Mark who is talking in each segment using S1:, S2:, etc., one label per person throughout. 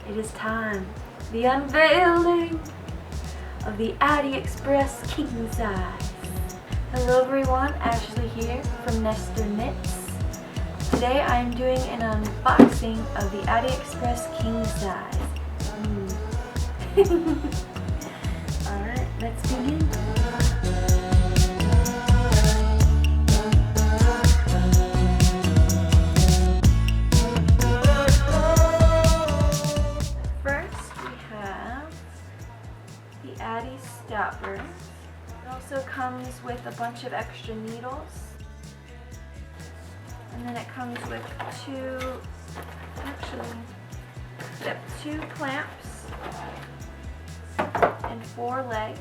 S1: It is time. The unveiling of the Addi Express King Size. Hello everyone, Ashley here from Nestor Knits. Today I am doing an unboxing of the Addi Express King Size. Alright, let's begin. The Addi stopper. It also comes with a bunch of extra needles, and then it comes with two clamps and 4 legs.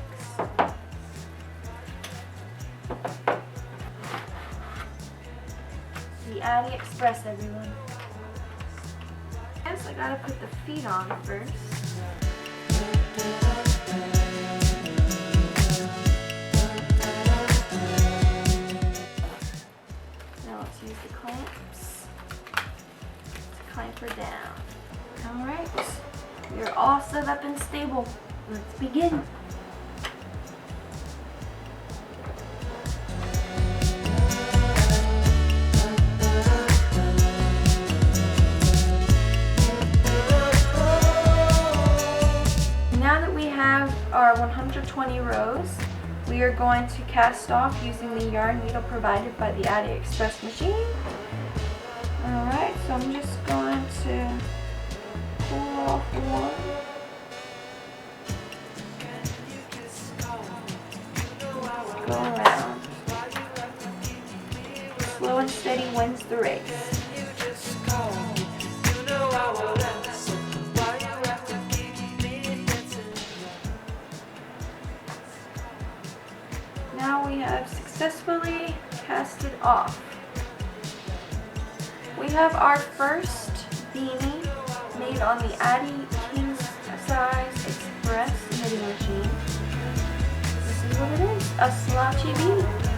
S1: The Addi Express, everyone. Guess I gotta put the feet on first. Let's use the clamps to clamp her down. Alright, we are all set up and stable. Let's begin. Now that we have our 120 rows, we are going to cast off using the yarn needle provided by the Addi Express machine. Alright, so I'm just going to pull off one. Go around. Slow and steady wins the race. Now we have successfully casted off. We have our first beanie made on the Addi King Size Express knitting machine. This is what it is, a slouchy beanie.